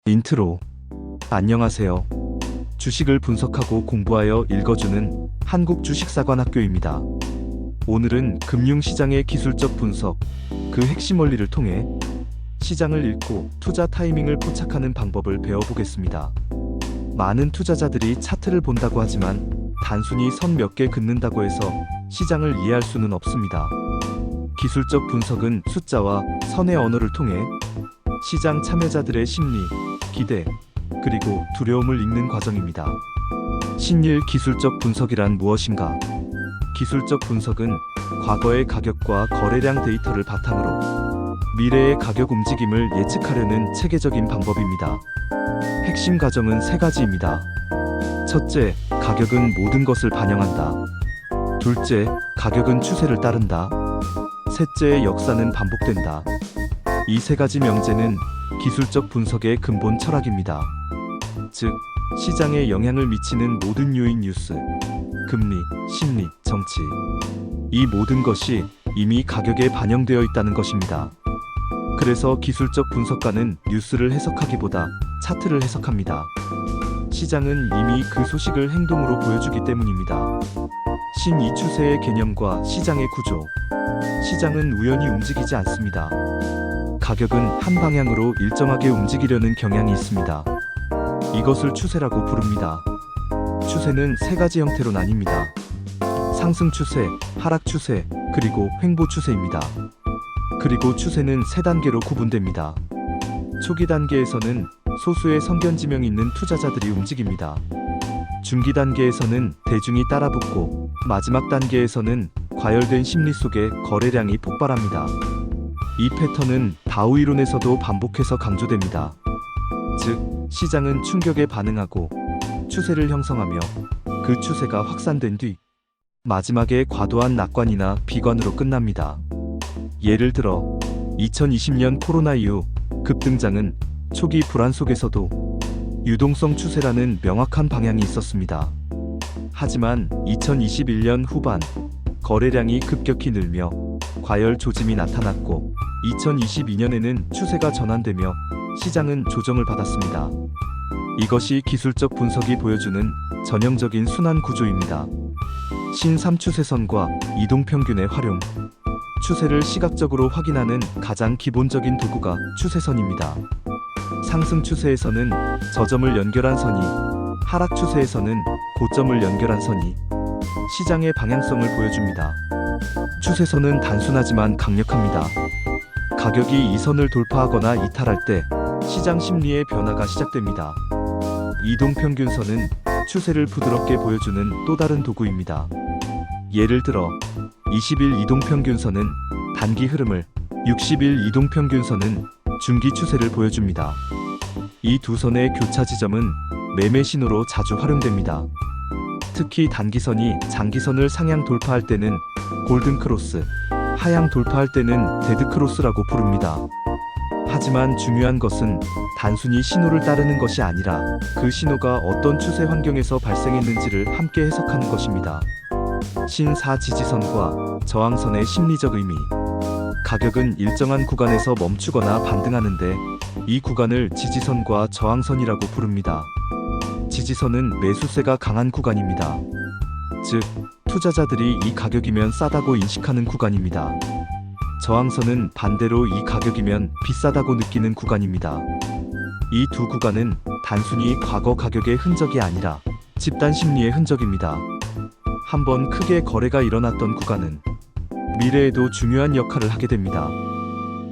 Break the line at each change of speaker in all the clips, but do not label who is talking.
인트로. 안녕하세요. 주식을 분석하고 공부하여 읽어주는 한국주식사관학교입니다. 오늘은 금융시장의 기술적 분석, 그 핵심 원리를 통해 시장을 읽고 투자 타이밍을 포착하는 방법을 배워보겠습니다. 많은 투자자들이 차트를 본다고 하지만 단순히 선 몇 개 긋는다고 해서 시장을 이해할 수는 없습니다. 기술적 분석은 숫자와 선의 언어를 통해 시장 참여자들의 심리, 기대, 그리고 두려움을 읽는 과정입니다. 신일 기술적 분석이란 무엇인가? 기술적 분석은 과거의 가격과 거래량 데이터를 바탕으로 미래의 가격 움직임을 예측하려는 체계적인 방법입니다. 핵심 과정은 세 가지입니다. 첫째, 가격은 모든 것을 반영한다. 둘째, 가격은 추세를 따른다. 셋째, 역사는 반복된다. 이 세 가지 명제는 기술적 분석의 근본 철학입니다. 즉, 시장에 영향을 미치는 모든 요인, 뉴스, 금리, 심리, 정치, 이 모든 것이 이미 가격에 반영되어 있다는 것입니다. 그래서 기술적 분석가는 뉴스를 해석하기보다 차트를 해석합니다. 시장은 이미 그 소식을 행동으로 보여주기 때문입니다. 이 추세의 개념과 시장의 구조. 시장은 우연히 움직이지 않습니다. 가격은 한 방향으로 일정하게 움직이려는 경향이 있습니다. 이것을 추세라고 부릅니다. 추세는 세 가지 형태로 나뉩니다. 상승 추세, 하락 추세, 그리고 횡보 추세입니다. 그리고 추세는 세 단계로 구분됩니다. 초기 단계에서는 소수의 선견지명 있는 투자자들이 움직입니다. 중기 단계에서는 대중이 따라붙고, 마지막 단계에서는 과열된 심리 속에 거래량이 폭발합니다. 이 패턴은 다우 이론에서도 반복해서 강조됩니다. 즉, 시장은 충격에 반응하고 추세를 형성하며 그 추세가 확산된 뒤 마지막에 과도한 낙관이나 비관으로 끝납니다. 예를 들어 2020년 코로나 이후 급등장은 초기 불안 속에서도 유동성 추세라는 명확한 방향이 있었습니다. 하지만 2021년 후반 거래량이 급격히 늘며 과열 조짐이 나타났고 2022년에는 추세가 전환되며 시장은 조정을 받았습니다. 이것이 기술적 분석이 보여주는 전형적인 순환 구조입니다. 신 3추세선과 이동평균의 활용. 추세를 시각적으로 확인하는 가장 기본적인 도구가 추세선입니다. 상승 추세에서는 저점을 연결한 선이, 하락 추세에서는 고점을 연결한 선이 시장의 방향성을 보여줍니다. 추세선은 단순하지만 강력합니다. 가격이 이 선을 돌파하거나 이탈할 때 시장 심리의 변화가 시작됩니다. 이동평균선은 추세를 부드럽게 보여주는 또 다른 도구입니다. 예를 들어 20일 이동평균선은 단기 흐름을, 60일 이동평균선은 중기 추세를 보여줍니다. 이 두 선의 교차 지점은 매매 신호로 자주 활용됩니다. 특히 단기선이 장기선을 상향 돌파할 때는 골든크로스, 하향 돌파할 때는 데드크로스라고 부릅니다. 하지만 중요한 것은 단순히 신호를 따르는 것이 아니라 그 신호가 어떤 추세 환경에서 발생했는지를 함께 해석하는 것입니다. 신4 지지선과 저항선의 심리적 의미. 가격은 일정한 구간에서 멈추거나 반등하는데 이 구간을 지지선과 저항선이라고 부릅니다. 지지선은 매수세가 강한 구간입니다. 즉, 투자자들이 이 가격이면 싸다고 인식하는 구간입니다. 저항선은 반대로 이 가격이면 비싸다고 느끼는 구간입니다. 이 두 구간은 단순히 과거 가격의 흔적이 아니라 집단 심리의 흔적입니다. 한번 크게 거래가 일어났던 구간은 미래에도 중요한 역할을 하게 됩니다.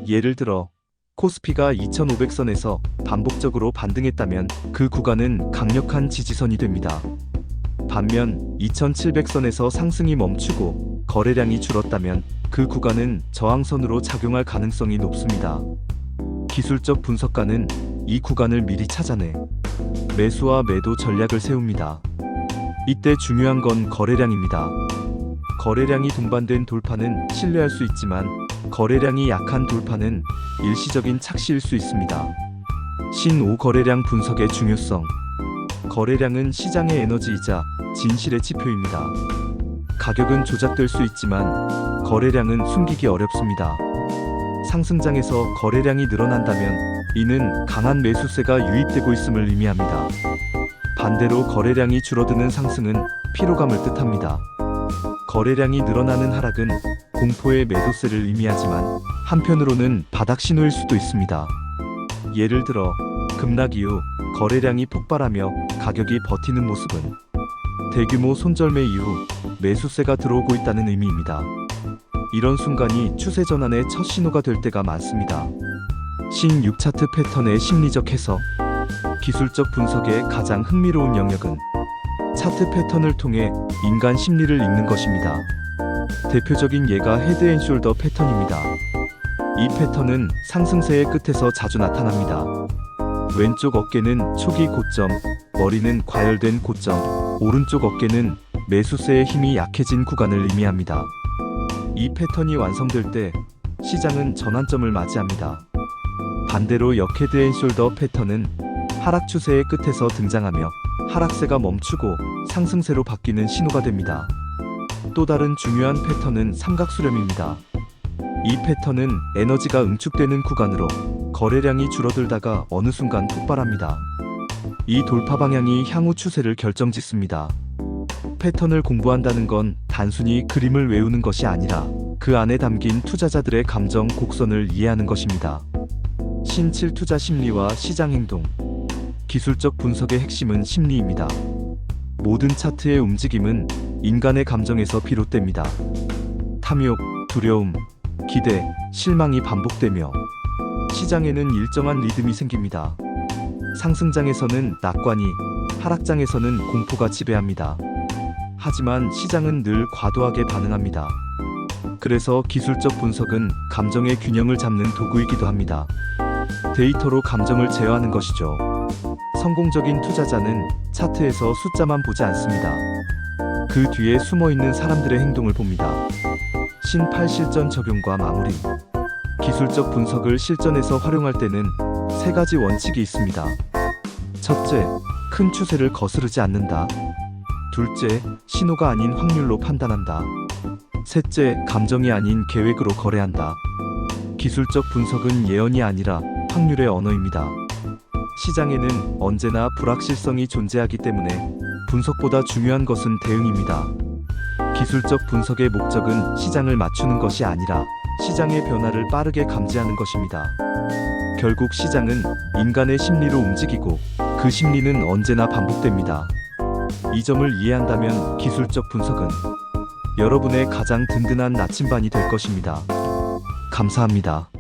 예를 들어 코스피가 2500선에서 반복적으로 반등했다면 그 구간은 강력한 지지선이 됩니다. 반면 2700선에서 상승이 멈추고 거래량이 줄었다면 그 구간은 저항선으로 작용할 가능성이 높습니다. 기술적 분석가는 이 구간을 미리 찾아내 매수와 매도 전략을 세웁니다. 이때 중요한 건 거래량입니다. 거래량이 동반된 돌파는 신뢰할 수 있지만 거래량이 약한 돌파는 일시적인 착시일 수 있습니다. 신5 거래량 분석의 중요성. 거래량은 시장의 에너지이자 진실의 지표입니다. 가격은 조작될 수 있지만 거래량은 숨기기 어렵습니다. 상승장에서 거래량이 늘어난다면 이는 강한 매수세가 유입되고 있음을 의미합니다. 반대로 거래량이 줄어드는 상승은 피로감을 뜻합니다. 거래량이 늘어나는 하락은 공포의 매도세를 의미하지만 한편으로는 바닥 신호일 수도 있습니다. 예를 들어 급락 이후 거래량이 폭발하며 가격이 버티는 모습은 대규모 손절매 이후 매수세가 들어오고 있다는 의미입니다. 이런 순간이 추세 전환의 첫 신호가 될 때가 많습니다. 신6 차트 패턴의 심리적 해석. 기술적 분석의 가장 흥미로운 영역은 차트 패턴을 통해 인간 심리를 읽는 것입니다. 대표적인 예가 헤드앤숄더 패턴입니다. 이 패턴은 상승세의 끝에서 자주 나타납니다. 왼쪽 어깨는 초기 고점, 머리는 과열된 고점, 오른쪽 어깨는 매수세의 힘이 약해진 구간을 의미합니다. 이 패턴이 완성될 때 시장은 전환점을 맞이합니다. 반대로 역 헤드앤숄더 패턴은 하락 추세의 끝에서 등장하며 하락세가 멈추고 상승세로 바뀌는 신호가 됩니다. 또 다른 중요한 패턴은 삼각수렴입니다. 이 패턴은 에너지가 응축되는 구간으로 거래량이 줄어들다가 어느 순간 폭발합니다. 이 돌파 방향이 향후 추세를 결정짓습니다. 패턴을 공부한다는 건 단순히 그림을 외우는 것이 아니라 그 안에 담긴 투자자들의 감정 곡선을 이해하는 것입니다. 신7 투자 심리와 시장 행동. 기술적 분석의 핵심은 심리입니다. 모든 차트의 움직임은 인간의 감정에서 비롯됩니다. 탐욕, 두려움, 기대, 실망이 반복되며 시장에는 일정한 리듬이 생깁니다. 상승장에서는 낙관이, 하락장에서는 공포가 지배합니다. 하지만 시장은 늘 과도하게 반응합니다. 그래서 기술적 분석은 감정의 균형을 잡는 도구이기도 합니다. 데이터로 감정을 제어하는 것이죠. 성공적인 투자자는 차트에서 숫자만 보지 않습니다. 그 뒤에 숨어있는 사람들의 행동을 봅니다. 신8 실전 적용과 마무리. 기술적 분석을 실전에서 활용할 때는 세 가지 원칙이 있습니다. 첫째, 큰 추세를 거스르지 않는다. 둘째, 신호가 아닌 확률로 판단한다. 셋째, 감정이 아닌 계획으로 거래한다. 기술적 분석은 예언이 아니라 확률의 언어입니다. 시장에는 언제나 불확실성이 존재하기 때문에 분석보다 중요한 것은 대응입니다. 기술적 분석의 목적은 시장을 맞추는 것이 아니라 시장의 변화를 빠르게 감지하는 것입니다. 결국 시장은 인간의 심리로 움직이고 그 심리는 언제나 반복됩니다. 이 점을 이해한다면 기술적 분석은 여러분의 가장 든든한 나침반이 될 것입니다. 감사합니다.